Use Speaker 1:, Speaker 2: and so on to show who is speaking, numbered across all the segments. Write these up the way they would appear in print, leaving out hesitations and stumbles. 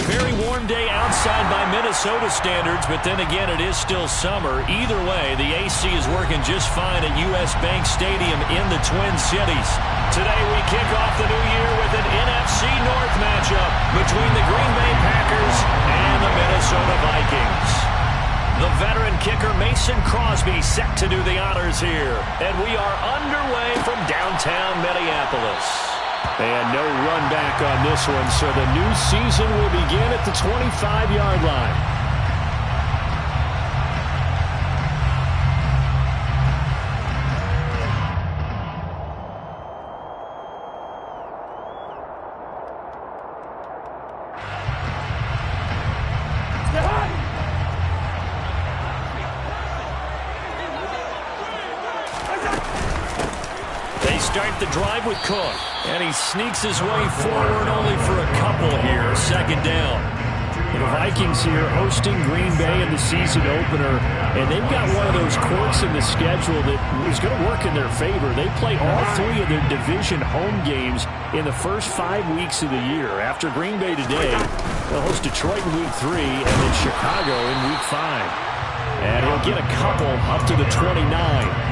Speaker 1: very warm day outside by Minnesota standards, but then again, it is still summer. Either way, the AC is working just fine at U.S. Bank Stadium in the Twin Cities. Today, we kick off the new year with an NFC North matchup between the Green Bay Packers and the Minnesota Vikings. The veteran kicker Mason Crosby set to do the honors here. And we are underway from downtown Minneapolis. And no run back on this one, so the new season will begin at the 25-yard line. Start the drive with Cook, and he sneaks his way forward only for a couple here. Second down. The Vikings here hosting Green Bay in the season opener, and they've got one of those quirks in the schedule that is going to work in their favor. They play all three of their division home games in the first 5 weeks of the year. After Green Bay today, they'll host Detroit in Week 3 and then Chicago in Week 5. And he'll get a couple up to the 29.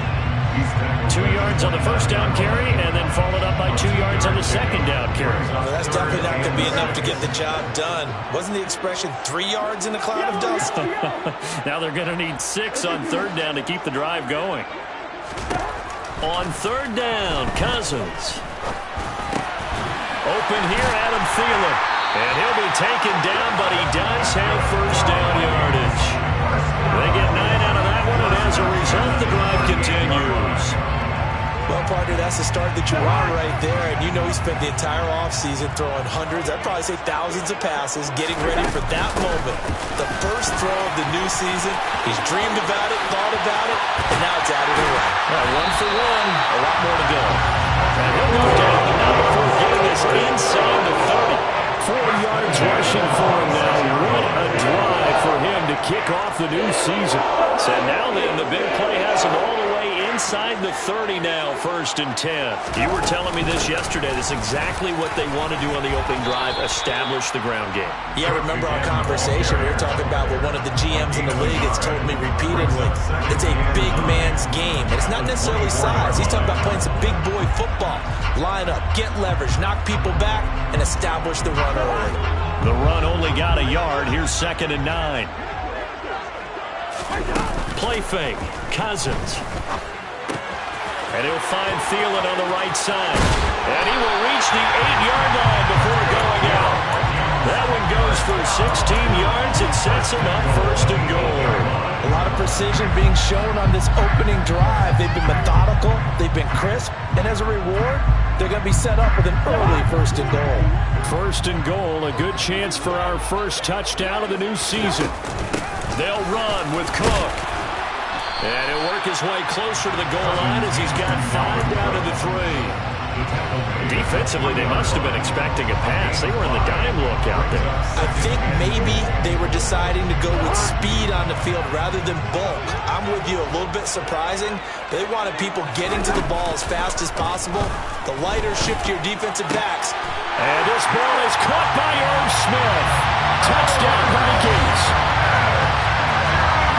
Speaker 1: 2 yards on the first down carry, and then followed up by 2 yards on the second down carry.
Speaker 2: Well, that's definitely not going to be enough to get the job done. Wasn't the expression 3 yards in a cloud of dust?
Speaker 1: Now they're going to need 6 on third down to keep the drive going. On third down, Cousins. Open here, Adam Thielen. And he'll be taken down, but he does have first down yardage. They get 9 out of that one, and as a result, the drive continues.
Speaker 2: Well, partner, that's the start that you want right there, and you know he spent the entire offseason throwing hundreds, I'd probably say thousands of passes, getting ready for that moment. The first throw of the new season, he's dreamed about it, thought about it, and now it's added away.
Speaker 1: Well, 1 for 1, a lot more to go. And he'll go down the number for getting this inside the 30. 4 yards rushing for him now. What a drive for him to kick off the new season. So now then, the big play has him all the way inside the 30 now, 1st and 10. You were telling me this yesterday. That's exactly what they want to do on the opening drive, establish the ground game.
Speaker 2: Yeah, remember our conversation. We were talking about what one of the GMs in the league has told me repeatedly. It's a big man's game. And it's not necessarily size. He's talking about playing some big boy football. Line up, get leverage, knock people back, and establish the run early.
Speaker 1: The run only got a yard. Here's 2nd and 9. Play fake. Cousins. And he'll find Thielen on the right side. And he will reach the 8-yard line before going out. That one goes for 16 yards and sets him up 1st and goal.
Speaker 2: A lot of precision being shown on this opening drive. They've been methodical. They've been crisp. And as a reward, they're going to be set up with an early 1st and goal.
Speaker 1: 1st and goal, a good chance for our first touchdown of the new season. They'll run with Cook. And he'll work his way closer to the goal line as he's got 5 down to the 3. Defensively, they must have been expecting a pass. They were in the dime look out there.
Speaker 2: I think maybe they were deciding to go with speed on the field rather than bulk. I'm with you, a little bit surprising. They wanted people getting to the ball as fast as possible. The lighter shift to your defensive backs.
Speaker 1: And this ball is caught by Irv Smith. Touchdown, Vikings.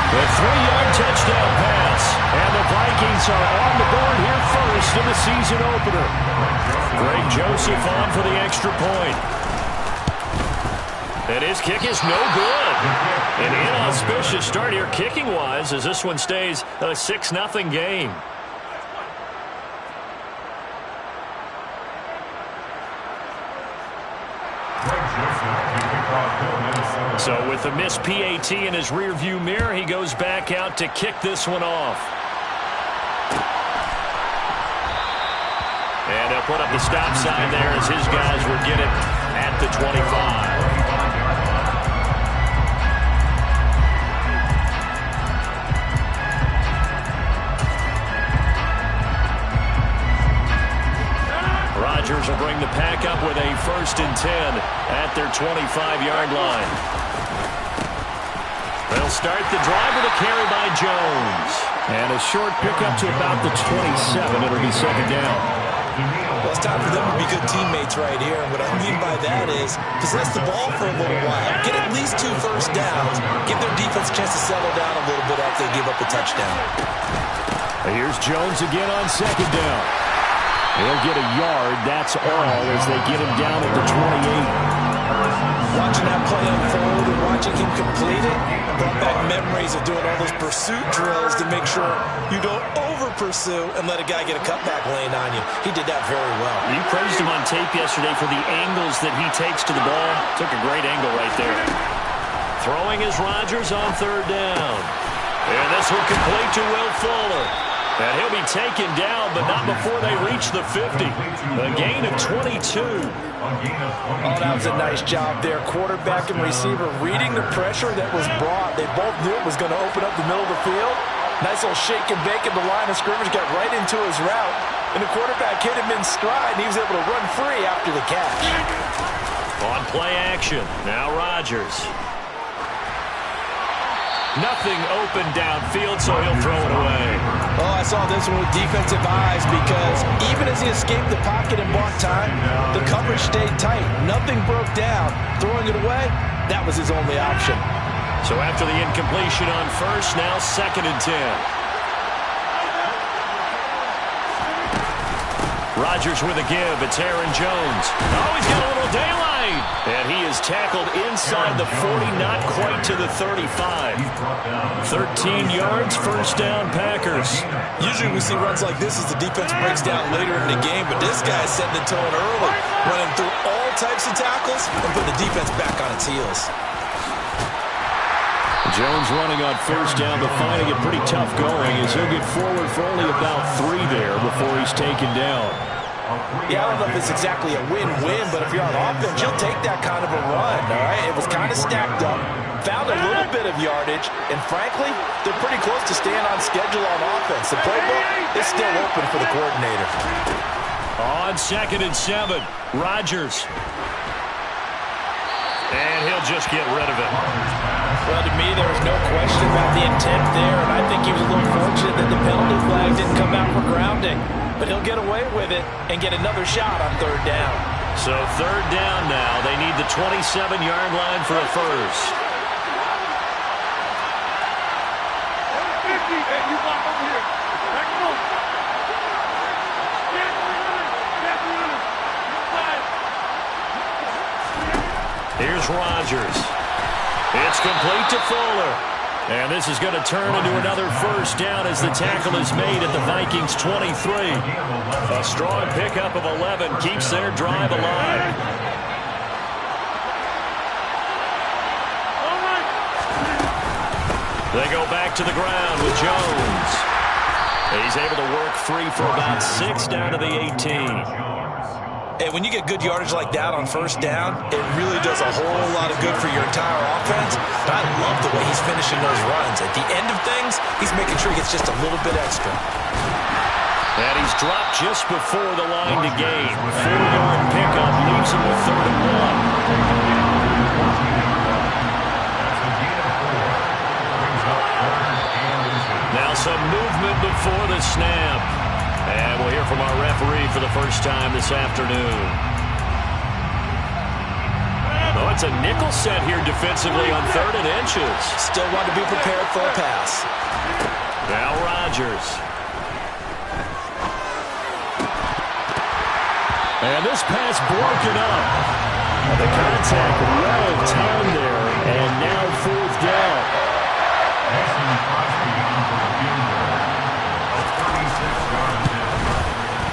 Speaker 1: The 3-yard touchdown pass. And the Vikings are on the board here first in the season opener. Greg Joseph on for the extra point. And his kick is no good. An inauspicious start here kicking-wise as this one stays a 6-0 game. So with the missed PAT in his rearview mirror, he goes back out to kick this one off. And he'll put up the stop sign there as his guys will get it at the 25. Rodgers will bring the pack up with a 1st and 10 at their 25-yard line. They'll start the drive with a carry by Jones. And a short pickup to about the 27. It'll be 2nd down.
Speaker 2: Well, it's time for them to be good teammates right here. And what I mean by that is possess the ball for a little while, get at least 2 first downs, give their defense a chance to settle down a little bit after they give up a touchdown.
Speaker 1: Here's Jones again on second down. He'll get a yard, that's all, as they get him down at the 28.
Speaker 2: Watching that play unfold and watching him complete it brought back memories of doing all those pursuit drills to make sure you don't over-pursue and let a guy get a cutback lane on you. He did that very well.
Speaker 1: You praised him on tape yesterday for the angles that he takes to the ball. Took a great angle right there. Throwing is Rodgers on third down. And this will complete to Will Fuller. And he'll be taken down, but not before they reach the 50. A gain of 22.
Speaker 2: Oh, that was a nice job there. Quarterback and receiver reading the pressure that was brought. They both knew it was going to open up the middle of the field. Nice little shake and bake at the line of scrimmage. Got right into his route. And the quarterback hit him in stride, and he was able to run free after the catch.
Speaker 1: On play action, now Rodgers. Nothing open downfield, so he'll throw it away.
Speaker 2: Oh, I saw this one with defensive eyes because even as he escaped the pocket and bought time, the coverage stayed tight. Nothing broke down. Throwing it away, that was his only option.
Speaker 1: So after the incompletion on first, now 2nd and 10. Rodgers with a give. It's Aaron Jones. Oh, he's got a little daylight. And he is tackled inside the 40, not quite to the 35. 13 yards, first down, Packers.
Speaker 2: Usually we see runs like this as the defense breaks down later in the game, but this guy's setting the tone early, running through all types of tackles and putting the defense back on its heels.
Speaker 1: Jones running on first down, but finding it pretty tough going as he'll get forward for only about 3 there before he's taken down.
Speaker 2: Yeah, I don't know if it's exactly a win-win, but if you're on offense, you'll take that kind of a run, all right? It was kind of stacked up, found a little bit of yardage, and frankly, they're pretty close to staying on schedule on offense. The playbook is still open for the coordinator.
Speaker 1: On 2nd and 7, Rodgers. And he'll just get rid of it.
Speaker 2: Well, to me, there was no question about the intent there, and I think he was a little fortunate that the penalty flag didn't come out for grounding. But he'll get away with it and get another shot on third down.
Speaker 1: So third down now. They need the 27-yard line for a first. Here's Rodgers. It's complete to Fuller. And this is going to turn into another first down as the tackle is made at the Vikings 23. A strong pickup of 11 keeps their drive alive. They go back to the ground with Jones. He's able to work free for about 6 down to the 18.
Speaker 2: Hey, when you get good yardage like that on first down, it really does a whole lot of good for your entire offense. But I love the way he's finishing those runs. At the end of things, he's making sure he gets just a little bit extra.
Speaker 1: And he's dropped just before the line to gain. 4-yard pickup leaves him with 3rd and 1. Now some movement before the snap. And we'll hear from our referee for the first time this afternoon. Oh, it's a nickel set here defensively on 3rd and inches.
Speaker 2: Still want to be prepared for a pass.
Speaker 1: Now Rodgers. And this pass broken up. The contact well timed there, and now 4th down.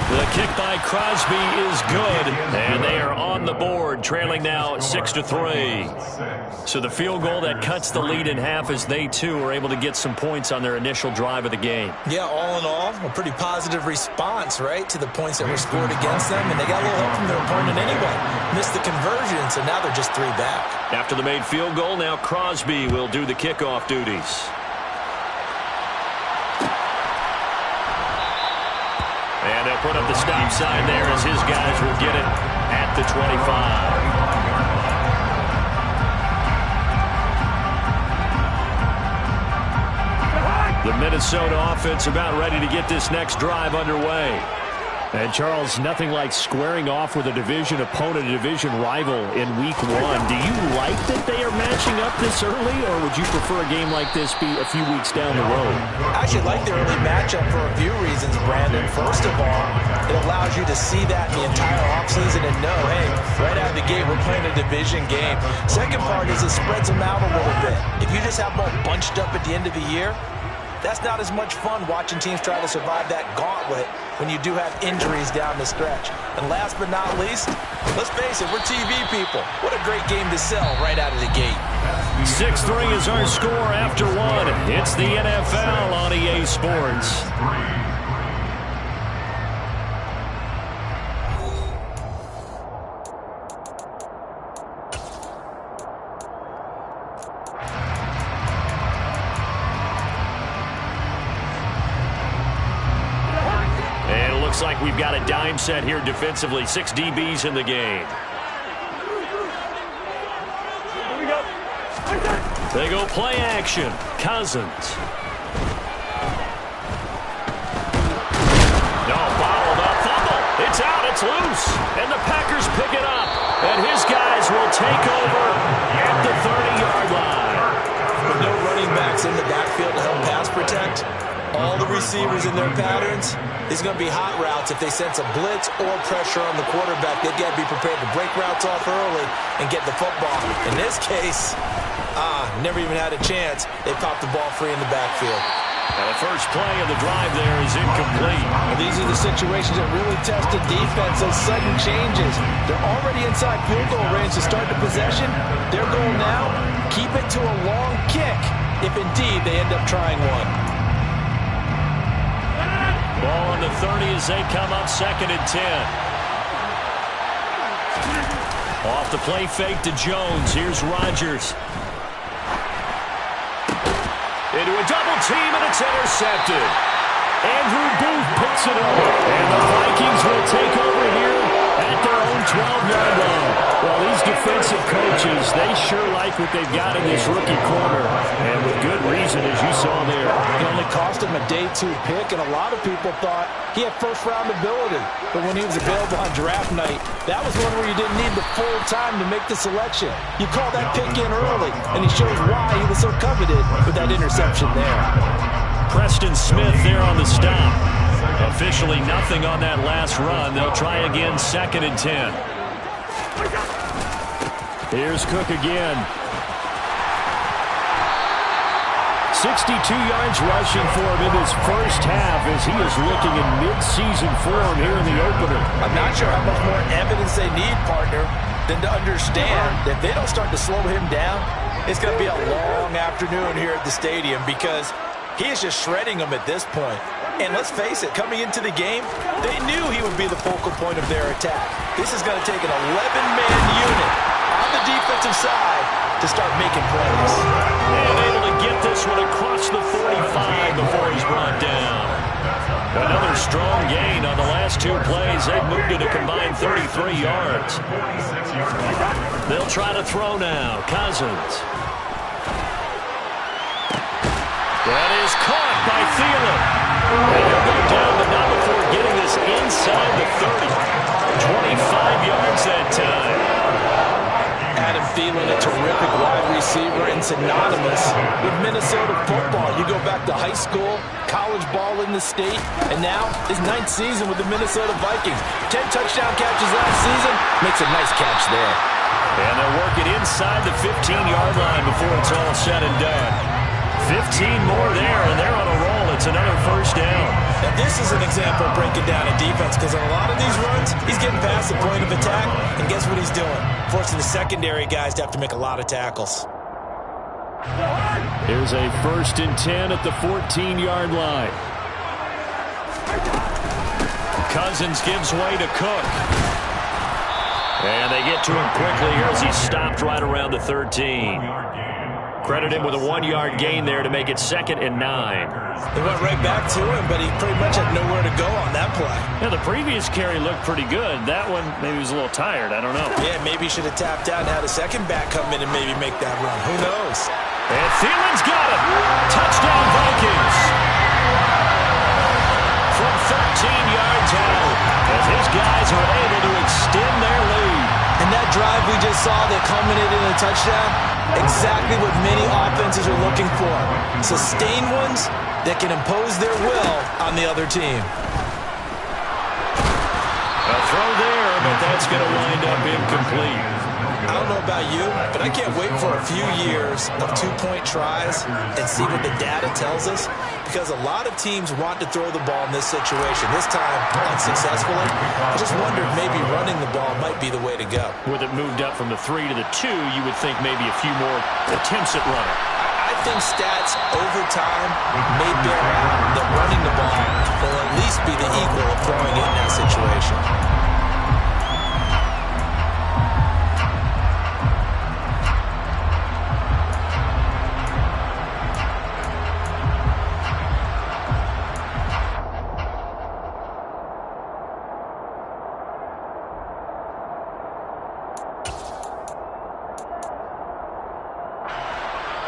Speaker 1: The kick by Crosby is good, and they are on the board, trailing now 6-3. So the field goal that cuts the lead in half as they, too, are able to get some points on their initial drive of the game.
Speaker 2: Yeah, all in all, a pretty positive response, right, to the points that were scored against them, and they got a little help from their opponent anyway. Missed the conversion, so now they're just 3 back.
Speaker 1: After the made field goal, now Crosby will do the kickoff duties. And they'll put up the stop sign there as his guys will get it at the 25. The Minnesota offense about ready to get this next drive underway. And, Charles, nothing like squaring off with a division opponent, a division rival in Week 1. Do you like that they are matching up this early, or would you prefer a game like this be a few weeks down the road?
Speaker 2: I actually like the early matchup for a few reasons, Brandon. First of all, it allows you to see that the entire offseason and know, hey, right out of the gate, we're playing a division game. Second part is it spreads them out a little bit. If you just have them all bunched up at the end of the year, that's not as much fun watching teams try to survive that gauntlet when you do have injuries down the stretch. And last but not least, let's face it, we're TV people. What a great game to sell right out of the gate.
Speaker 1: 6-3 is our score after 1. It's the NFL on EA Sports. Looks like we've got a dime set here defensively. 6 DBs in the game. They go play action. Cousins. No, bottled up. Fumble. It's out. It's loose. And the Packers pick it up. And his guys will take over at the 30-yard line.
Speaker 2: With no running backs in the backfield to help pass protect, all the receivers in their patterns, it's going to be hot routes. If they sense a blitz or pressure on the quarterback, they've got to be prepared to break routes off early and get the football. In this case, never even had a chance. They popped the ball free in the backfield.
Speaker 1: Now the first play of the drive there is incomplete.
Speaker 2: Well, these are the situations that really test the defense, those sudden changes. They're already inside field goal range to start the possession. Their goal now, keep it to a long kick, if indeed they end up trying one.
Speaker 1: Ball on the 30 as they come up 2nd and 10. Off the play fake to Jones. Here's Rodgers. Into a double team, and it's intercepted. Andrew Booth picks it up. And the Vikings will take over here at their own 12-yard line. Well, these defensive coaches, they sure like what they've got in this rookie corner. And with good reason, as you saw there.
Speaker 2: It only cost him a day 2 pick, and a lot of people thought he had first-round ability. But when he was available on draft night, that was one where you didn't need the full time to make the selection. You call that pick in early, and he shows why he was so coveted with that interception there.
Speaker 1: Preston Smith there on the stop. Officially nothing on that last run. They'll try again 2nd and 10. Here's Cook again. 62 yards rushing for him in this first half as he is looking in mid-season form here in the opener.
Speaker 2: I'm not sure how much more evidence they need, partner, than to understand that if they don't start to slow him down, it's going to be a long afternoon here at the stadium because he is just shredding them at this point. And let's face it, coming into the game, they knew he would be the focal point of their attack. This is going to take an 11-man unit on the defensive side to start making plays.
Speaker 1: And able to get this one across the 45 before he's brought down. Another strong gain on the last 2 plays. They've moved it a combined 33 yards. They'll try to throw now. Cousins. That is caught by Thielen. And he'll go down, but not before getting this inside the 30. 25 yards that time.
Speaker 2: Adam Thielen, a terrific wide receiver and synonymous with Minnesota football. You go back to high school, college ball in the state, and now his 9th season with the Minnesota Vikings. 10 touchdown catches last season, makes a nice catch there.
Speaker 1: And they'll work it inside the 15-yard line before it's all said and done. 15 more there, and they're on a roll. It's another first down.
Speaker 2: Now, this is an example of breaking down a defense because on a lot of these runs, he's getting past the point of attack, and guess what he's doing? Forcing the secondary guys to have to make a lot of tackles.
Speaker 1: Here's a 1st and 10 at the 14-yard line. Cousins gives way to Cook. And they get to him quickly here as he stopped right around the 13. Credit him with a 1-yard gain there to make it 2nd and 9.
Speaker 2: They went right back to him, but he pretty much had nowhere to go on that play.
Speaker 1: Yeah, the previous carry looked pretty good. That one, maybe he was a little tired. I don't know.
Speaker 2: Yeah, maybe he should have tapped out and had a second back come in and maybe make that run. Who knows?
Speaker 1: And Thielen's got him. Touchdown, Vikings. From 13 yards out. His guys are able to extend their lead.
Speaker 2: And that drive we just saw that culminated in a touchdown, exactly what many offenses are looking for. Sustained ones that can impose their will on the other team.
Speaker 1: A throw there, but that's going to wind up incomplete.
Speaker 2: I don't know about you, but I can't wait for a few years of two-point tries and see what the data tells us, because a lot of teams want to throw the ball in this situation. This time, unsuccessfully. I just wonder if maybe running the ball might be the way to go.
Speaker 1: With it moved up from the 3 to the 2, you would think maybe a few more attempts at running.
Speaker 2: I think stats over time may bear out that running the ball will at least be the equal of throwing it in that situation.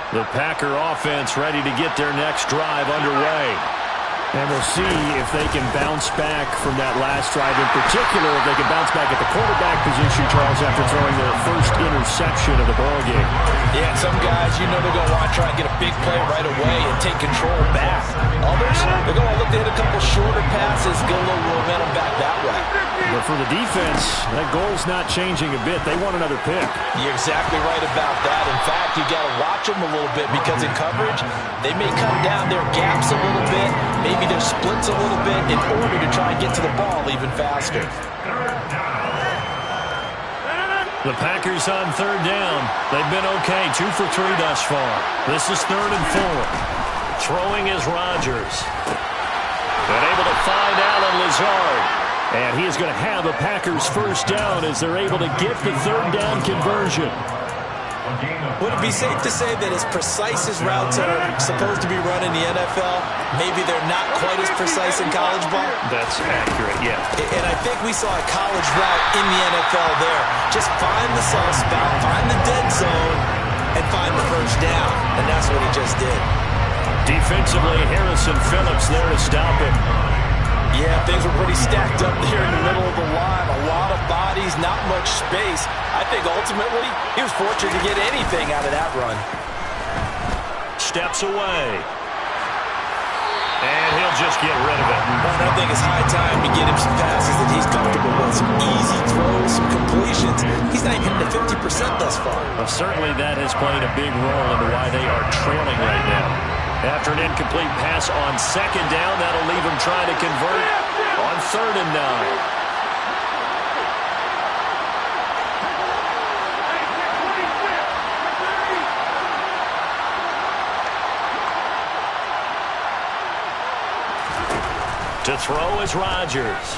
Speaker 1: The Packer offense ready to get their next drive underway. And we'll see if they can bounce back from that last drive. In particular, if they can bounce back at the quarterback position, Charles, after throwing their first interception of the ballgame.
Speaker 2: Yeah, some guys, you know they're going to want to try and get a big play right away and take control back. Others, they're going to look to hit a couple shorter passes, get a little momentum back that way.
Speaker 1: But for the defense, that goal's not changing a bit. They want another pick.
Speaker 2: You're exactly right about that. In fact, you got to watch them a little bit, because in coverage, they may cut down their gaps a little bit, maybe their splits a little bit, in order to try and get to the ball even faster.
Speaker 1: The Packers on third down. They've been okay, 2 for 3 thus far. This is 3rd and 4. Throwing is Rodgers. And able to find Allen Lazard. And he is going to have a Packers first down as they're able to get the 3rd down conversion.
Speaker 2: Would it be safe to say that as precise as routes are supposed to be run in the NFL, maybe they're not quite as precise in college ball?
Speaker 1: That's accurate, yeah.
Speaker 2: And I think we saw a college route in the NFL there. Just find the soft spot, find the dead zone, and find the first down. And that's what he just did.
Speaker 1: Defensively, Harrison Phillips there to stop it.
Speaker 2: Yeah, things were pretty stacked up there in the middle of the line. A lot of bodies, not much space. I think ultimately he was fortunate to get anything out of that run.
Speaker 1: Steps away. And he'll just get rid of it.
Speaker 2: But I think it's high time to get him some passes that he's comfortable with. Some easy throws, some completions. He's not even hitting the 50% thus far.
Speaker 1: Well, certainly that has played a big role into why they are trailing right now. After an incomplete pass on 2nd down, that'll leave him trying to convert on 3rd and 9. To throw is Rodgers.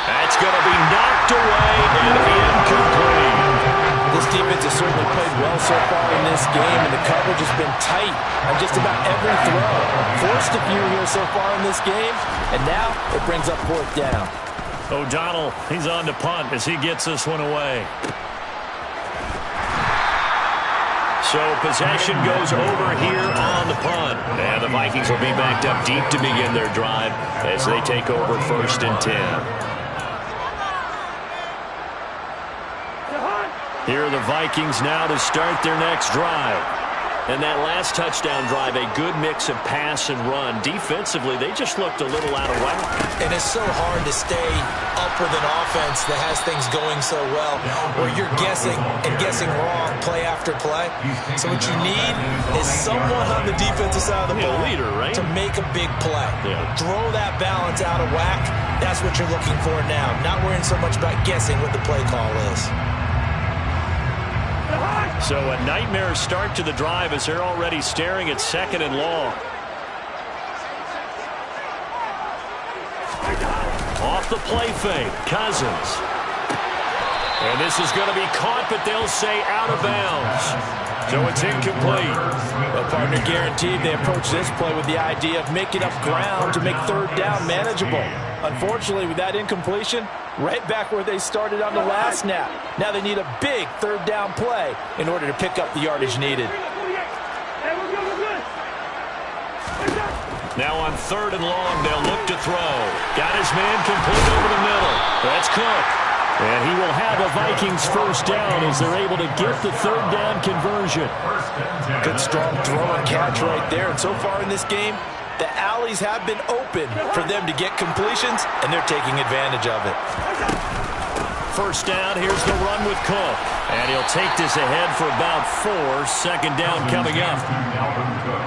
Speaker 1: That's going to be knocked away and incomplete.
Speaker 2: This defense has certainly played well so far in this game, and the coverage has been tight on just about every throw. Forced a few here so far in this game, and now it brings up 4th down.
Speaker 1: O'Donnell, he's on to punt as he gets this one away. So possession goes over here on the punt. And the Vikings will be backed up deep to begin their drive as they take over 1st and 10. Here are the Vikings now to start their next drive. And that last touchdown drive, a good mix of pass and run. Defensively, they just looked a little out of whack.
Speaker 2: And it's so hard to stay up with an offense that has things going so well, where you're guessing and guessing wrong play after play. So what you need is someone on the defensive side of the ball,
Speaker 1: leader, right?
Speaker 2: to make a big play.
Speaker 1: Yeah. Throw
Speaker 2: that balance out of whack. That's what you're looking for now. Not worrying so much about guessing what the play call is.
Speaker 1: So a nightmare start to the drive as they're already staring at 2nd and long. Off the play fake, Cousins. And this is going to be caught, but they'll say out of bounds. So it's incomplete.
Speaker 2: Well, partner guaranteed they approach this play with the idea of making up ground to make 3rd down manageable. Unfortunately, with that incompletion, right back where they started on the last snap. Now they need a big 3rd down play in order to pick up the yardage needed.
Speaker 1: Now on 3rd and long, they'll look to throw. Got his man complete over the middle. That's Cook. And he will have a Vikings first down as they're able to get the 3rd down conversion.
Speaker 2: Good strong throw and catch right there. And so far in this game, the alleys have been open for them to get completions, and they're taking advantage of it.
Speaker 1: First down, here's the run with Cook. And he'll take this ahead for about 4. Second down coming up.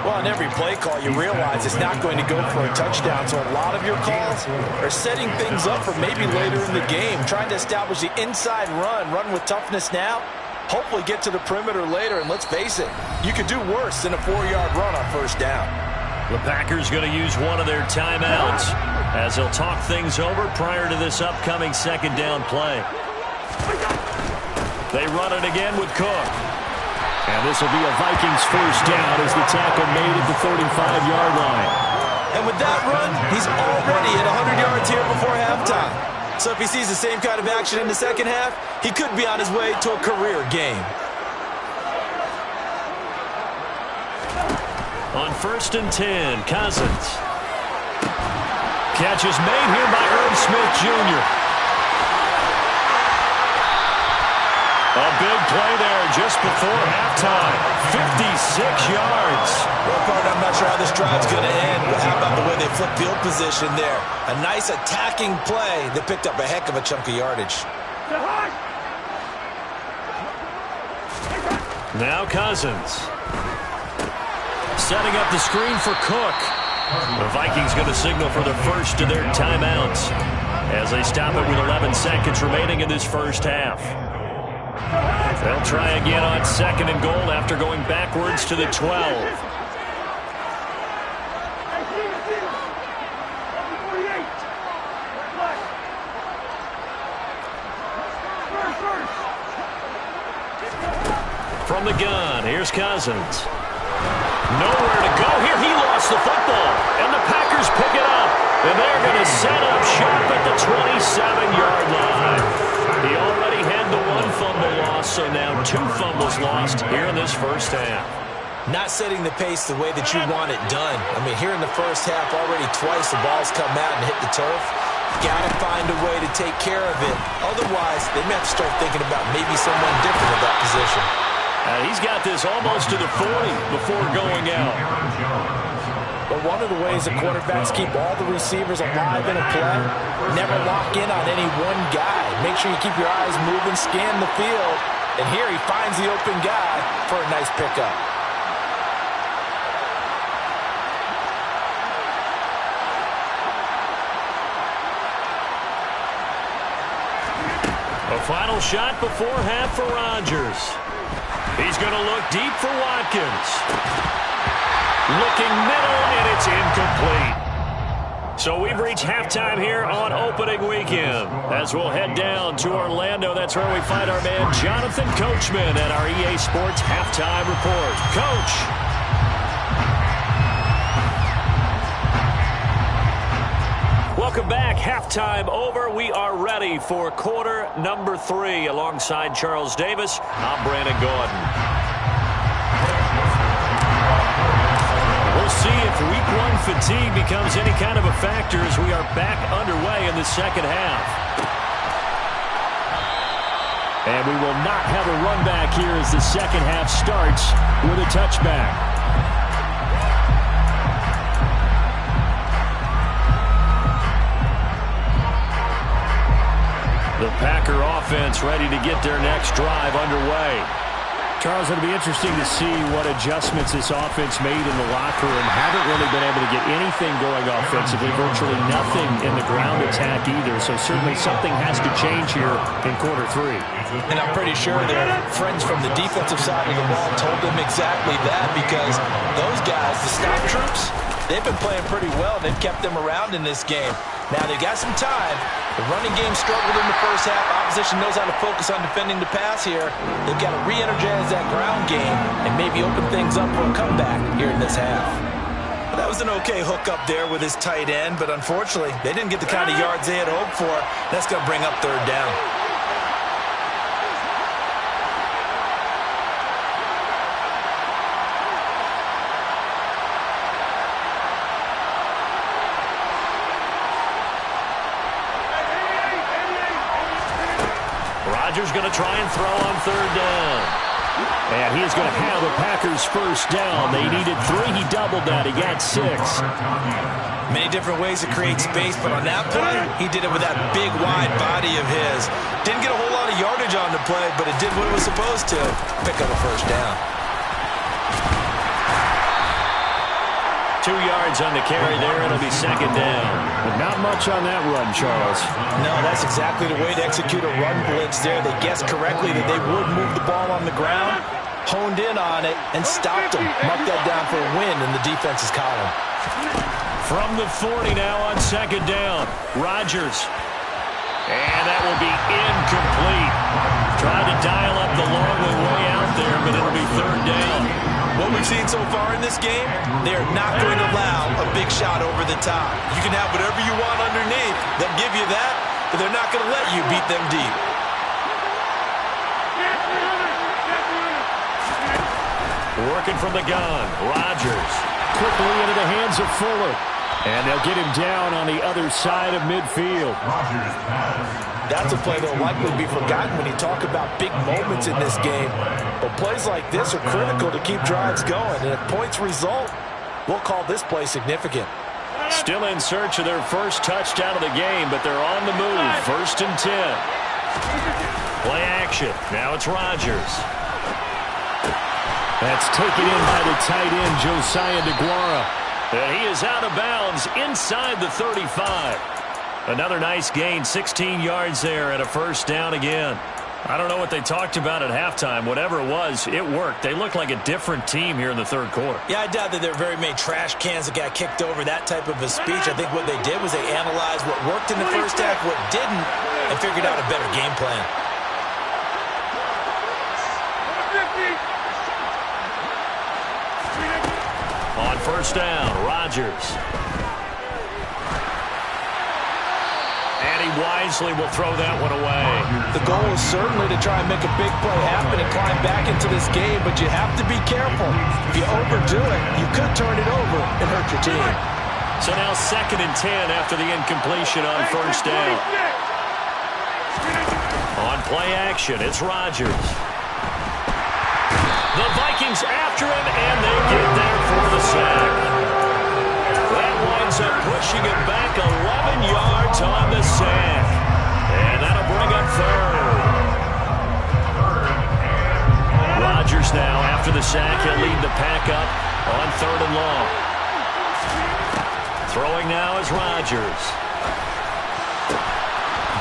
Speaker 2: Well, on every play call, you realize it's not going to go for a touchdown. So a lot of your calls are setting things up for maybe later in the game, trying to establish the inside run with toughness now, hopefully get to the perimeter later. And let's face it, you could do worse than a 4-yard run on first down.
Speaker 1: The Packers going to use one of their timeouts as they'll talk things over prior to this upcoming second down play. They run it again with Cook. And this will be a Vikings first down as the tackle made at the 35-yard line.
Speaker 2: And with that run, he's already at 100 yards here before halftime. So if he sees the same kind of action in the second half, he could be on his way to a career game.
Speaker 1: On 1st and 10, Cousins. Catch is made here by Irv Smith Jr. A big play there just before halftime. 56 yards.
Speaker 2: Well, partner, I'm not sure how this drive's going to end, but how about the way they flip field position there? A nice attacking play that picked up a heck of a chunk of yardage.
Speaker 1: Now Cousins. Setting up the screen for Cook. The Vikings going to signal for the first of their timeouts as they stop it with 11 seconds remaining in this first half. They'll try again on 2nd and goal after going backwards to the 12. From the gun, here's Cousins. Nowhere to go here. He lost the football, and the Packers pick it up. And they're going to set up shop at the 27-yard line. He already had the 1 fumble loss, so now 2 fumbles lost here in this first half.
Speaker 2: Not setting the pace the way that you want it done. I mean, here in the first half, already twice the ball's come out and hit the turf. Got to find a way to take care of it. Otherwise, they may have to start thinking about maybe someone different at that position.
Speaker 1: He's got this almost to the 40 before going out.
Speaker 2: But one of the ways the quarterbacks keep all the receivers alive in a play, never lock in on any one guy. Make sure you keep your eyes moving, scan the field, and here he finds the open guy for a nice pickup.
Speaker 1: A final shot before half for Rodgers. He's going to look deep for Watkins. Looking middle, and it's incomplete. So we've reached halftime here on opening weekend. As we'll head down to Orlando, that's where we find our man Jonathan Coachman at our EA Sports Halftime Report. Coach. Welcome back. Halftime over. We are ready for quarter number 3. Alongside Charles Davis, I'm Brandon Gordon. We'll see if week 1 fatigue becomes any kind of a factor as we are back underway in the second half. And we will not have a run back here as the second half starts with a touchback. The Packer offense ready to get their next drive underway.
Speaker 3: Charles, it'll be interesting to see what adjustments this offense made in the locker room. Haven't really been able to get anything going offensively, virtually nothing in the ground attack either. So certainly something has to change here in quarter 3.
Speaker 2: And I'm pretty sure their friends from the defensive side of the ball told them exactly that, because those guys, the stop troops, they've been playing pretty well. They've kept them around in this game. Now they've got some time. The running game struggled in the first half. Opposition knows how to focus on defending the pass here. They've got to re-energize that ground game and maybe open things up for a comeback here in this half. Well, that was an okay hook up there with his tight end, but unfortunately, they didn't get the kind of yards they had hoped for. That's going to bring up 3rd down.
Speaker 1: Rodgers going to try and throw on third down.
Speaker 3: And he is going to have the Packers first down. They needed 3. He doubled that. He got 6.
Speaker 2: Many different ways to create space, but on that play, he did it with that big, wide body of his. Didn't get a whole lot of yardage on the play, but it did what it was supposed to. Pick up a first down.
Speaker 1: 2 yards on the carry there. It'll be second down.
Speaker 3: But not much on that run, Charles.
Speaker 2: No, that's exactly the way to execute a run blitz there. They guessed correctly that they would move the ball on the ground, honed in on it, and stopped them. Marked that down for a win in the defense's column.
Speaker 1: From the 40 now on second down. Rodgers. And that will be incomplete. Tried to dial up the long way out there, but it'll be third down.
Speaker 2: What we've seen so far in this game, they are not going to allow a big shot over the top. You can have whatever you want underneath. They'll give you that, but they're not going to let you beat them deep.
Speaker 1: Working from the gun. Rodgers.
Speaker 3: Quickly into the hands of Fuller. And they'll get him down on the other side of midfield.
Speaker 2: That's a play that will likely be forgotten when you talk about big moments in this game. But plays like this are critical to keep drives going. And if points result, we'll call this play significant.
Speaker 1: Still in search of their first touchdown of the game, but they're on the move. 1st and 10. Play action. Now it's Rodgers.
Speaker 3: That's taken in by the tight end, Josiah DeGuara.
Speaker 1: And he is out of bounds inside the 35. Another nice gain, 16 yards there, and a first down again. I don't know what they talked about at halftime. Whatever it was, it worked. They look like a different team here in the third quarter.
Speaker 2: Yeah, I doubt that there are very many trash cans that got kicked over, that type of a speech. I think what they did was they analyzed what worked in the first half, what didn't, and figured out a better game plan.
Speaker 1: On first down, Rodgers. And he wisely will throw that one away.
Speaker 2: The goal is certainly to try and make a big play happen and climb back into this game, but you have to be careful. If you overdo it, you could turn it over and hurt your team.
Speaker 1: So now 2nd and 10 after the incompletion on first down. On play action, it's Rodgers. The Vikings after him, and they get there for the sack. That winds up pushing him back 11 yards on the sack. And that'll bring up third. Rodgers now, after the sack, he'll lead the pack up on 3rd and long. Throwing now is Rodgers.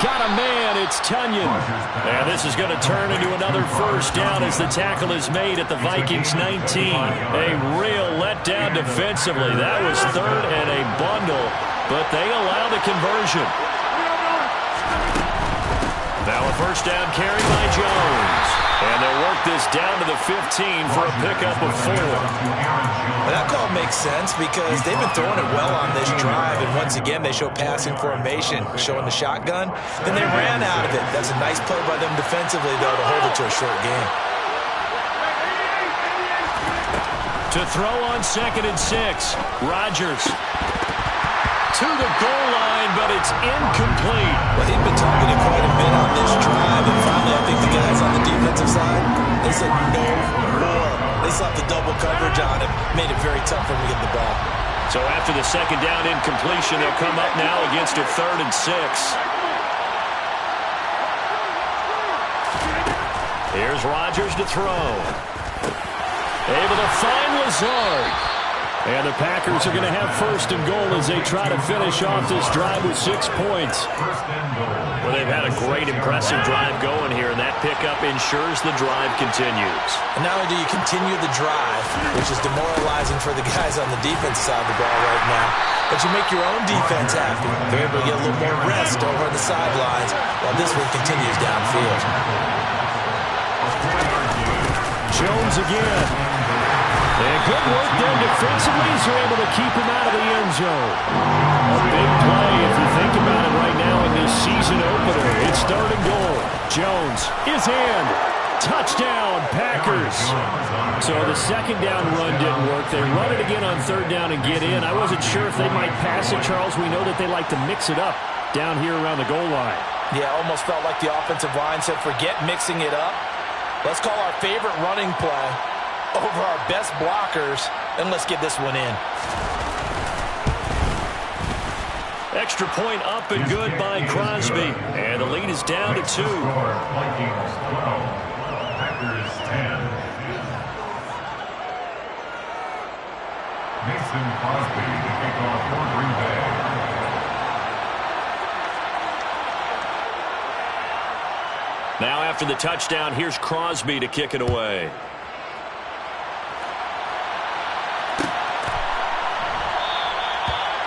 Speaker 3: Got a man, it's Tunyon.
Speaker 1: And this is going to turn into another first down as the tackle is made at the Vikings 19. A real letdown defensively. That was 3rd and a bundle, but they allow the conversion. Now a first down carry by Jones. And they'll work this down to the 15 for a pickup of 4.
Speaker 2: Well, that call makes sense because they've been throwing it well on this drive, and once again they show passing formation, showing the shotgun. Then they ran out of it. That's a nice play by them defensively, though, to hold it to a short game.
Speaker 1: To throw on 2nd and 6, Rodgers. To the goal line, but it's incomplete.
Speaker 2: Well, he'd been targeted quite a bit on this drive, and finally I think the guys on the defensive side, they said no more. They slapped the double coverage on him, made it very tough for him to get the ball.
Speaker 1: So after the second down incompletion, they'll come up now against a 3rd and 6. Here's Rodgers to throw. Able to find Lazard.
Speaker 3: And the Packers are going to have 1st and goal as they try to finish off this drive with 6 points.
Speaker 1: Well, they've had a great, impressive drive going here, and that pickup ensures the drive continues.
Speaker 2: And not only do you continue the drive, which is demoralizing for the guys on the defense side of the ball right now, but you make your own defense happy. They're able to get a little more rest over on the sidelines while this one continues downfield.
Speaker 3: Jones again. And good work there defensively as they're able to keep him out of the end zone. A big play if you think about it right now in this season opener. It's 3rd and goal. Jones is in. Touchdown, Packers. So the second down run didn't work. They run it again on 3rd down and get in. I wasn't sure if they might pass it, Charles. We know that they like to mix it up down here around the goal line.
Speaker 2: Yeah, almost felt like the offensive line said, forget mixing it up. Let's call our favorite running play over our best blockers, and let's get this one in.
Speaker 1: Extra point up and good by Crosby. And the lead is down to 2.
Speaker 4: Vikings 12, Packers 10. Mason Crosby to kick off for Green Bay.
Speaker 1: Now after the touchdown, here's Crosby to kick it away.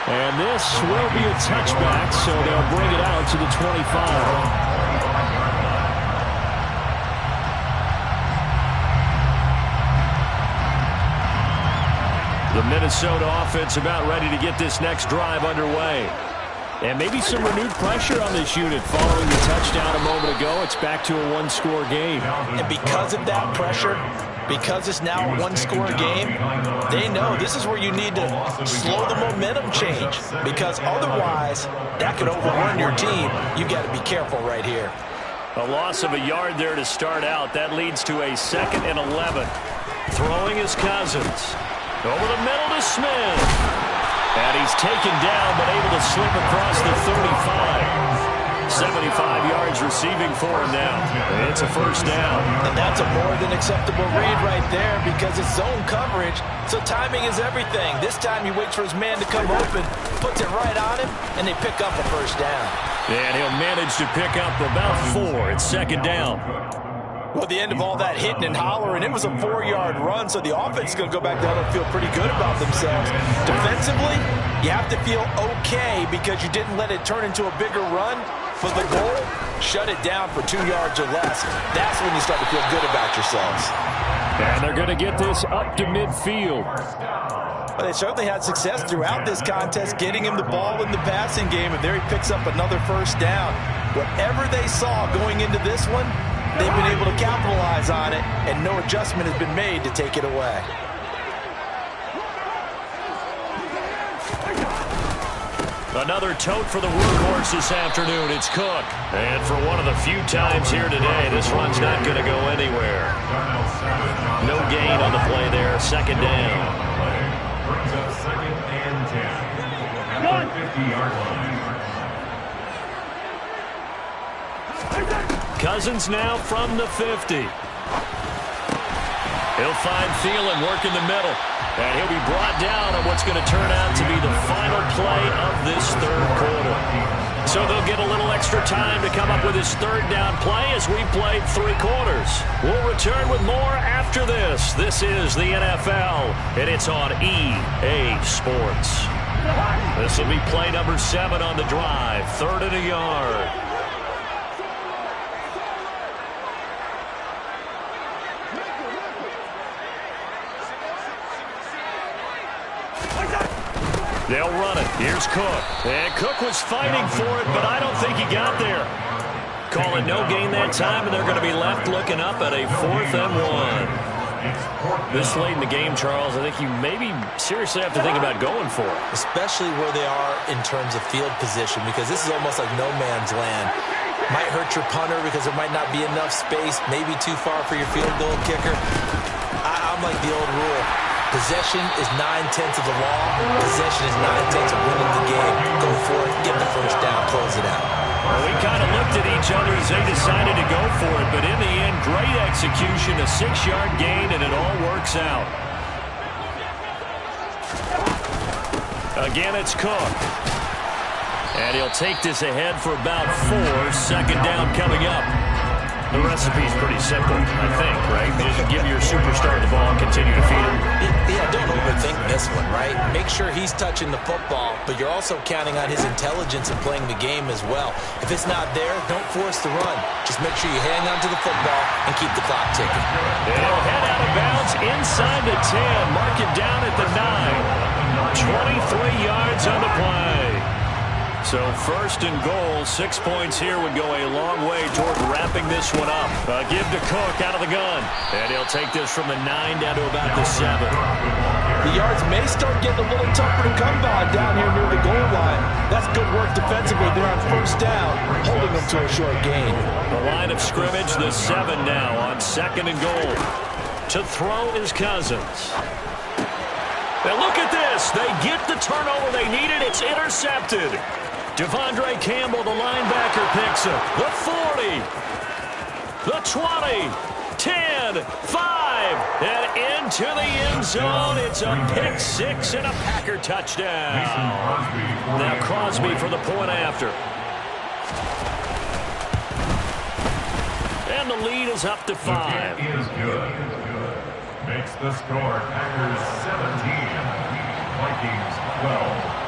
Speaker 1: And this will be a touchback, so they'll bring it out to the 25. The Minnesota offense about ready to get this next drive underway. And maybe some renewed pressure on this unit following the touchdown a moment ago. It's back to a one-score game.
Speaker 2: And because of that pressure, because it's now a one-score game, they know this is where you need to slow the momentum change. Because otherwise, that could overrun your team. You got to be careful right here.
Speaker 1: A loss of a yard there to start out. That leads to a 2nd and 11. Throwing is Cousins. Over the middle to Smith. And he's taken down, but able to slip across the 35. 75 yards receiving for him now. It's a first down.
Speaker 2: And that's a more than acceptable read right there because it's zone coverage, so timing is everything. This time he waits for his man to come open, puts it right on him, and they pick up a first down.
Speaker 1: And he'll manage to pick up about 4. It's 2nd down.
Speaker 2: Well, at the end of all that hitting and hollering, it was a 4-yard run, so the offense is going to go back down and feel pretty good about themselves. Defensively, you have to feel okay because you didn't let it turn into a bigger run. For the goal, shut it down for 2 yards or less. That's when you start to feel good about yourselves.
Speaker 1: And they're going to get this up to midfield.
Speaker 2: Well, they certainly had success throughout this contest, getting him the ball in the passing game, and there he picks up another first down. Whatever they saw going into this one, they've been able to capitalize on it, and no adjustment has been made to take it away.
Speaker 1: Another tote for the workhorse this afternoon. It's Cook. And for one of the few times here today, this run's not going to go anywhere. No gain on the play there. 2nd down.
Speaker 4: Brings up 2nd and 10. At the 50-yard line.
Speaker 1: Cousins now from the 50. He'll find Thielen working the middle. And he'll be brought down on what's going to turn out to be the final play of this 3rd quarter. So they'll get a little extra time to come up with his 3rd down play as we played 3 quarters. We'll return with more after this. This is the NFL, and it's on EA Sports. This will be play number 7 on the drive. 3rd and a yard. They'll run it. Here's Cook. And Cook was fighting for it, but I don't think he got there. Call it no gain that time, and they're going to be left looking up at a 4th and 1. This late in the game, Charles, I think you maybe seriously have to think about going for it.
Speaker 2: Especially where they are in terms of field position, because this is almost like no man's land. Might hurt your punter because there might not be enough space, maybe too far for your field goal kicker. I'm like the old rule. Possession is 9/10 of the law. Possession is 9/10 of winning the game. Go for it, get the first down, close it out.
Speaker 1: Well, we kind of looked at each other as they decided to go for it, but in the end, great execution, a 6-yard gain, and it all works out. Again, it's Cook. And he'll take this ahead for about 4. 2nd down coming up. The recipe's pretty simple, I think, right? Just give your superstar the ball and continue to feed him.
Speaker 2: Yeah, don't overthink this one, right? Make sure he's touching the football, but you're also counting on his intelligence in playing the game as well. If it's not there, don't force the run. Just make sure you hang on to the football and keep the clock ticking.
Speaker 1: They'll head out of bounds inside the 10. Mark it down at the 9. 23 yards on the play. So 1st and goal, 6 points here would go a long way toward wrapping this one up. Give to Cook out of the gun. And he'll take this from the 9 down to about the 7.
Speaker 2: The yards may start getting a little tougher to come by down here near the goal line. That's good work defensively there on 1st down, holding them up to a short gain.
Speaker 1: The line of scrimmage, the 7 now on 2nd and goal. To throw is Cousins. And look at this. They get the turnover they needed. It's intercepted. Devondre Campbell, the linebacker, picks it. The 40. The 20. 10. 5. And into the end zone. It's a pick 6 and a Packer touchdown. Now Crosby for the point after. And the lead is up to 5.
Speaker 4: The kick is good. Makes the score Packers 17, Vikings 12.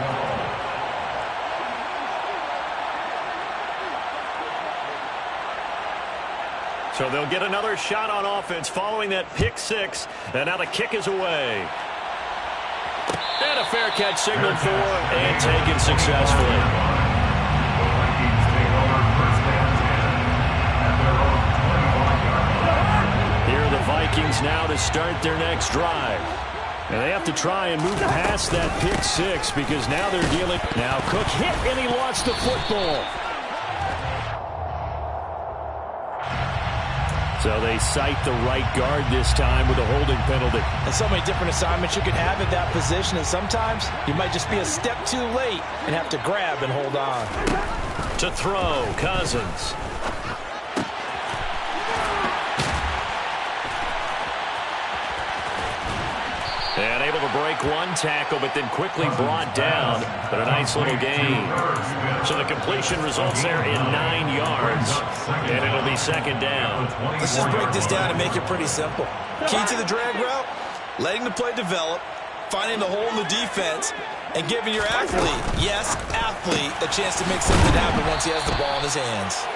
Speaker 1: So they'll get another shot on offense following that pick 6. And now the kick is away. And a fair catch signaled for and taken successfully.
Speaker 4: The Vikings take over first and 10 at their own 25-yard line.
Speaker 1: Here are the Vikings now to start their next drive. And they have to try and move past that pick 6 because now they're dealing. Now Cook hit and he lost the football. So they cite the right guard this time with a holding penalty.
Speaker 2: And so many different assignments you can have at that position, and sometimes you might just be a step too late and have to grab and hold on.
Speaker 1: To throw, Cousins. And able to break one tackle, but then quickly brought down. But a nice little gain. So the completion results there in 9 yards. And it'll be 2nd down.
Speaker 2: Let's just break this down and make it pretty simple. Key to the drag route, letting the play develop, finding the hole in the defense, and giving your athlete, yes, athlete, a chance to make something happen once he has the ball in his hands.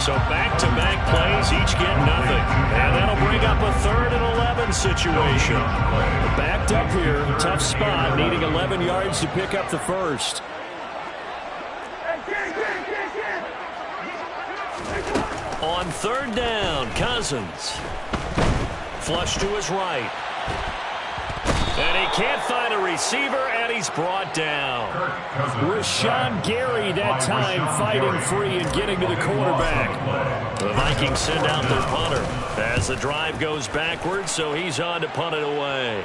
Speaker 1: So back-to-back plays, each get nothing. And that'll bring up a 3rd and 11 situation. Backed up here, tough spot, needing 11 yards to pick up the first. On 3rd down, Cousins. Flush to his right. And he can't find a receiver, and he's brought down. Rashawn Gary that time fighting free and getting to the quarterback. The Vikings send out their punter as the drive goes backwards, so he's on to punt it away.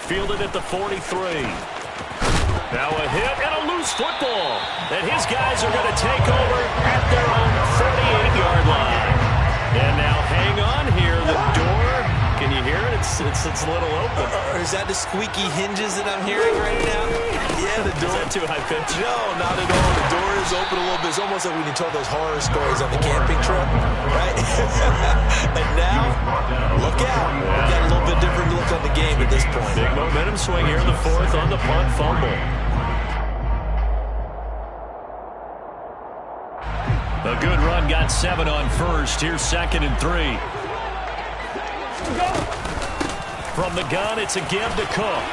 Speaker 1: Fielded at the 43. Now a hit and a loose football. And his guys are going to take over at their own 38-yard line. And now hang on here. The door, can you hear it? It's a little open.
Speaker 2: Or is that the squeaky hinges that I'm hearing right now? Yeah, the door.
Speaker 1: Is that too high pitch?
Speaker 2: No, not at all. The door is open a little bit. It's almost like when you told those horror stories on the camping trip, right? And now, look out. We got a little bit different look on the game at this point.
Speaker 1: Big momentum swing here in the 4th on the punt fumble. A good run, got 7 on first. Here's 2nd and 3. From the gun, it's a give to Cook.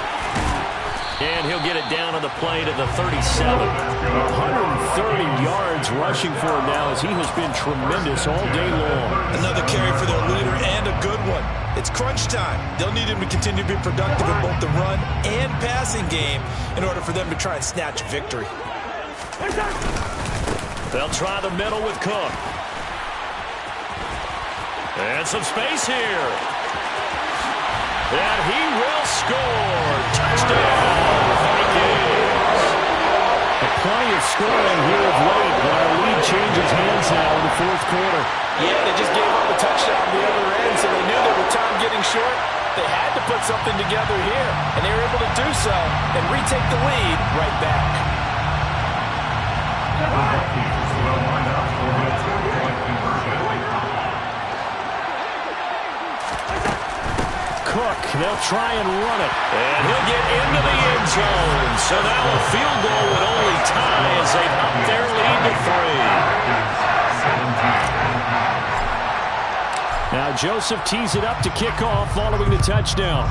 Speaker 1: And he'll get it down on the play to the 37. 130 yards rushing for him now as he has been tremendous all day long.
Speaker 2: Another carry for their leader and a good one. It's crunch time. They'll need him to continue to be productive in both the run and passing game in order for them to try and snatch victory.
Speaker 1: They'll try the middle with Cook. And some space here. And he will score. Touchdown, Vikings. Plenty of scoring here of late, but our lead changes hands now in the 4th quarter.
Speaker 2: Yeah, they just gave up a touchdown on the other end, so they knew that with time getting short, they had to put something together here. And they were able to do so and retake the lead right back.
Speaker 4: The Vikings will line up for the 2-point conversion.
Speaker 1: Cook, they'll try and run it. And he'll get into the end zone. So now a field goal would only tie as they up their lead to 3. Now Joseph tees it up to kick off following the touchdown.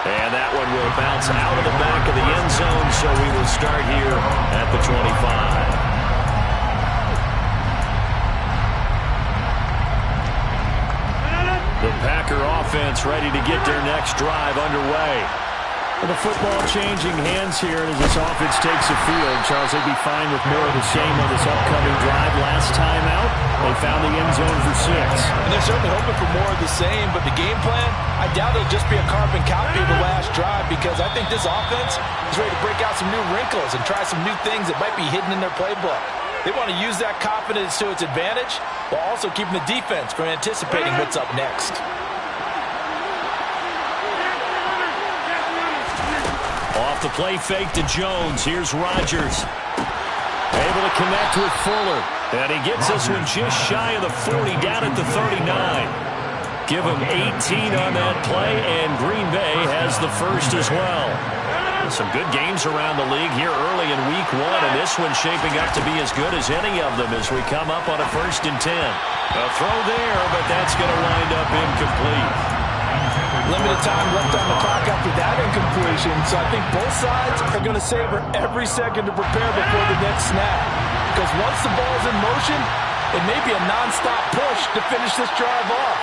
Speaker 1: And that one will bounce out of the back of the end zone, so we will start here at the 25. The Packer offense ready to get their next drive underway.
Speaker 3: And the football changing hands here as this offense takes the field. Charles, they'd be fine with more of the same on this upcoming drive. Last time out, they found the end zone for 6.
Speaker 2: And they're certainly hoping for more of the same, but the game plan, I doubt it'll just be a carbon copy of the last drive, because I think this offense is ready to break out some new wrinkles and try some new things that might be hidden in their playbook. They want to use that confidence to its advantage while also keeping the defense from anticipating what's up next.
Speaker 1: Off the play fake to Jones. Here's Rodgers. Able to connect with Fuller. And he gets this one just shy of the 40, down at the 39. Give him 18 on that play, and Green Bay has the first as well. Some good games around the league here early in week 1, and this one's shaping up to be as good as any of them as we come up on a 1st and 10. A throw there, but that's going to wind up incomplete.
Speaker 2: Limited time left on the clock after that incompletion, so I think both sides are going to savor every second to prepare before the next snap. Because once the ball's in motion, it may be a non-stop push to finish this drive off.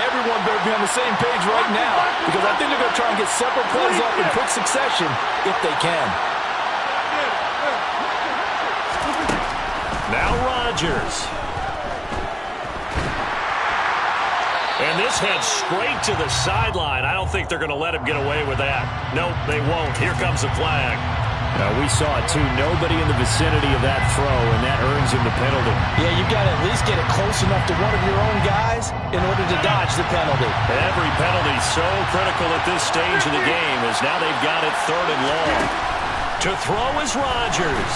Speaker 2: Everyone better be on the same page right now, because I think they're going to try and get several plays off in quick succession if they can.
Speaker 1: Now Rodgers. And this heads straight to the sideline. I don't think they're going to let him get away with that. Nope, they won't. Here comes the flag.
Speaker 3: We saw it, too. Nobody in the vicinity of that throw, and that earns him the penalty.
Speaker 2: Yeah, you've got to at least get it close enough to one of your own guys in order to dodge the penalty.
Speaker 1: Every penalty so critical at this stage of the game, as now they've got it 3rd and long. To throw is Rodgers.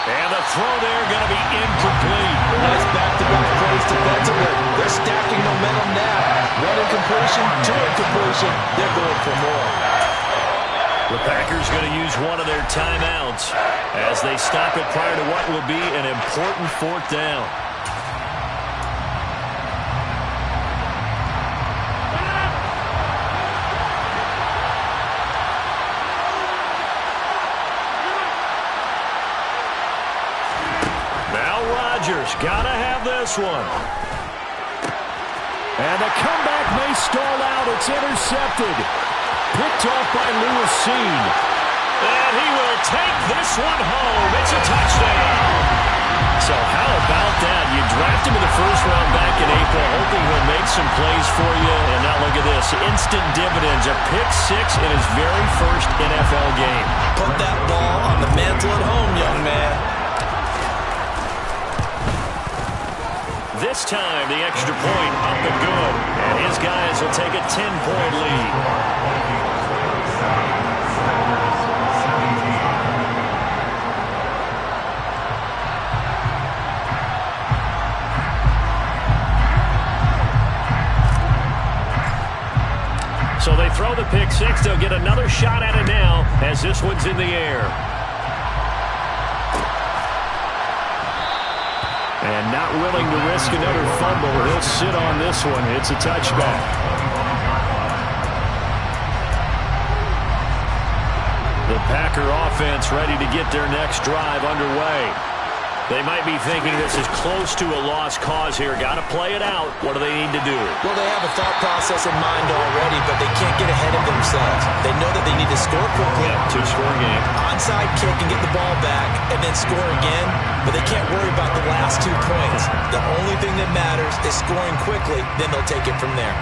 Speaker 1: And the throw there going to be incomplete.
Speaker 2: Nice back-to-back plays defensively. They're stacking momentum now. 1 incompletion, 2 incompletion. They're going for more.
Speaker 1: The Packers going to use one of their timeouts as they stop it prior to what will be an important 4th down. Gotta have this one.
Speaker 3: And the comeback may stall out. It's intercepted. Picked off by Lewis Cine.
Speaker 1: And he will take this one home. It's a touchdown. So how about that? You draft him in the 1st round back in April, hoping he'll make some plays for you. And now look at this. Instant dividends. A pick 6 in his very first NFL game.
Speaker 2: Put that ball on the mantle at home, young man.
Speaker 1: This time, the extra point up and good. And his guys will take a 10-point lead. So they throw the pick 6. They'll get another shot at it now as this one's in the air.
Speaker 3: And not willing to risk another fumble. He'll sit on this one. It's a touchback. The Packer offense ready to get their next drive underway. They might be thinking this is close to a lost cause here. Got to play it out. What do they need to do?
Speaker 2: Well, they have a thought process in mind already, but they can't get ahead of themselves. They know that they need to score quickly.
Speaker 1: Yeah, 2-score game.
Speaker 2: Onside kick and get the ball back and then score again, but they can't worry about the last 2 points. The only thing that matters is scoring quickly, then they'll take it from there.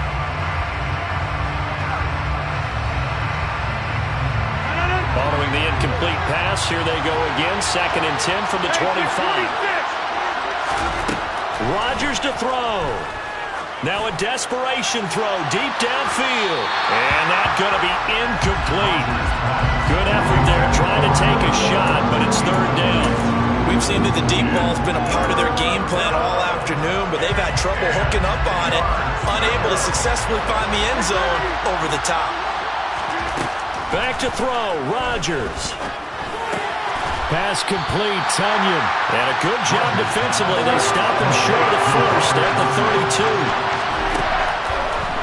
Speaker 1: Following the incomplete pass, here they go again. 2nd and 10 from the 25. Rodgers to throw. Now a desperation throw deep downfield. And that's going to be incomplete. Good effort there trying to take a shot, but it's 3rd down.
Speaker 2: We've seen that the deep ball's been a part of their game plan all afternoon, but they've had trouble hooking up on it, unable to successfully find the end zone over the top.
Speaker 1: Back to throw, Rodgers.
Speaker 3: Pass complete, Tonyan.
Speaker 1: And a good job defensively. They stop him short of 1st at the 32.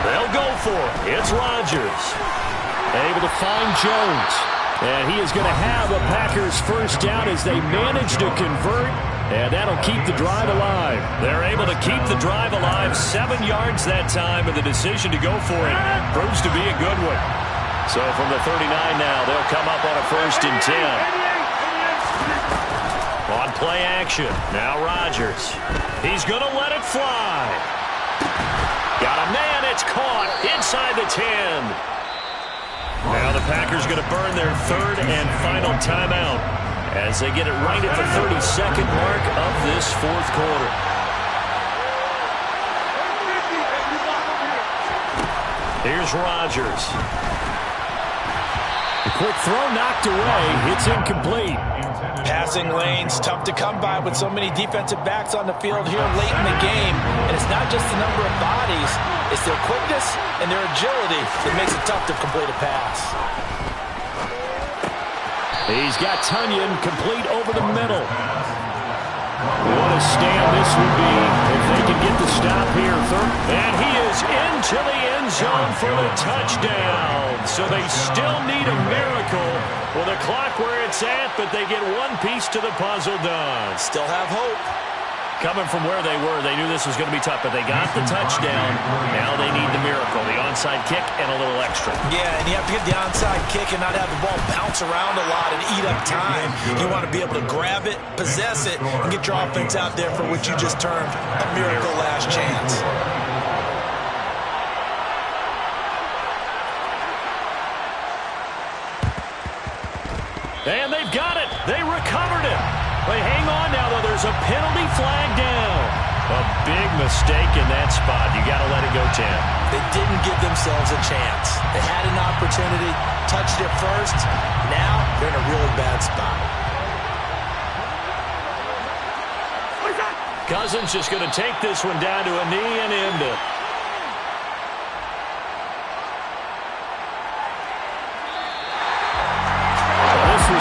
Speaker 1: They'll go for it. It's Rodgers.
Speaker 3: Able to find Jones. And he is going to have a Packers 1st down as they manage to convert. And that'll keep the drive alive.
Speaker 1: They're able to keep the drive alive. 7 yards that time, and the decision to go for it proves to be a good one. So from the 39 now, they'll come up on a 1st and 10. On play action, now Rodgers. He's going to let it fly. Got a man, it's caught inside the 10. Now the Packers going to burn their 3rd and final timeout as they get it right at the 32nd mark of this 4th quarter. Here's Rodgers.
Speaker 3: The quick throw knocked away. It's incomplete.
Speaker 2: Passing lanes, tough to come by with so many defensive backs on the field here late in the game. And it's not just the number of bodies, it's their quickness and their agility that makes it tough to complete a pass.
Speaker 3: He's got Tunyon complete over the middle. What a stand this would be if they can get the stop here.
Speaker 1: And he is into the end zone for the touchdown. So they still need a miracle with the clock where it's at, but they get one piece to the puzzle done.
Speaker 2: Still have hope.
Speaker 1: Coming from where they were, they knew this was going to be tough, but they got the touchdown. Now they need the miracle, the onside kick and a little extra.
Speaker 2: Yeah, and you have to get the onside kick and not have the ball bounce around a lot and eat up time. You want to be able to grab it, possess it, and get your offense out there for what you just termed a miracle last chance.
Speaker 1: And they've got it. They recovered it. They hang on now, though. There's a penalty flag down. A big mistake in that spot. You got to let it go, Tim.
Speaker 2: They didn't give themselves a chance. They had an opportunity, touched it first. Now they're in a really bad spot.
Speaker 1: Cousins just going to take this one down to a knee and end it.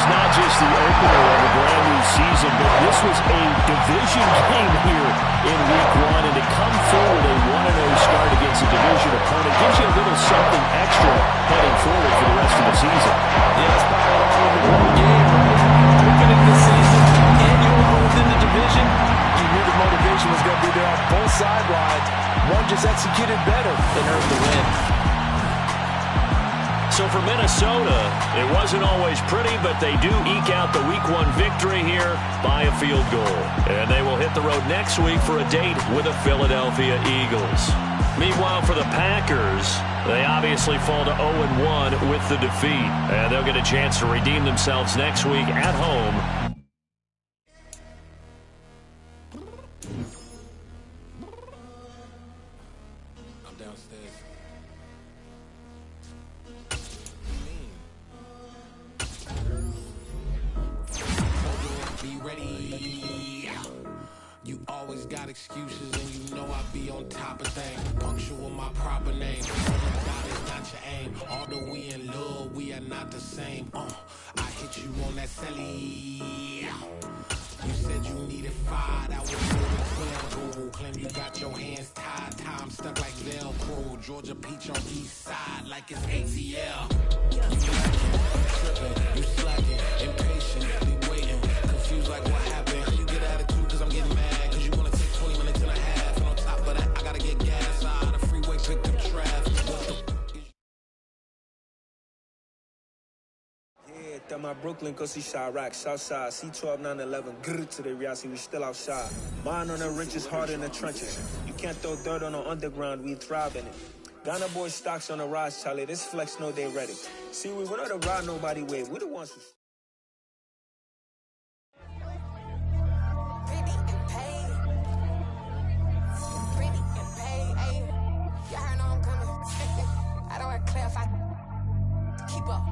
Speaker 3: Not just the opener of a brand new season, but this was a division game here in Week 1, and to come forward a 1-0 start against a division opponent gives you a little something extra heading forward for the rest of the season.
Speaker 2: Yeah, that's probably all in the one game, right? Looking at the season, and you are within the division, you knew the motivation was going to be there on both sidelines. One just executed better than earned the win.
Speaker 1: So for Minnesota, it wasn't always pretty, but they do eke out the Week 1 victory here by a field goal. And they will hit the road next week for a date with the Philadelphia Eagles. Meanwhile, for the Packers, they obviously fall to 0-1 with the defeat. And they'll get a chance to redeem themselves next week at home.
Speaker 5: Excuses and you know I be on top of things. Punctual my proper name. God is not your aim. Although we in love, we are not the same. I hit you on that celly. You said you needed 5. That was more than 12. Claim you got your hands tied. Time stuck like Velcro. Georgia Peach on east side like it's ATL. You lacking, tripping, you slacking, impatient, be waiting, confused like what happened. You get attitude cause I'm getting mad.
Speaker 6: That my Brooklyn, go see Chirac, Southside, C12, 911, grrr to the Riasi, we still outside. Mine on the wrenches, hard in the trenches. You can't throw dirt on the underground, we thrive in it. Ghana boys stocks on the rise, Charlie, this flex know they ready. See, we're not to ride nobody way, we the ones who...
Speaker 7: Keep up.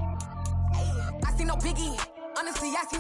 Speaker 7: I see no biggie. Honestly, I see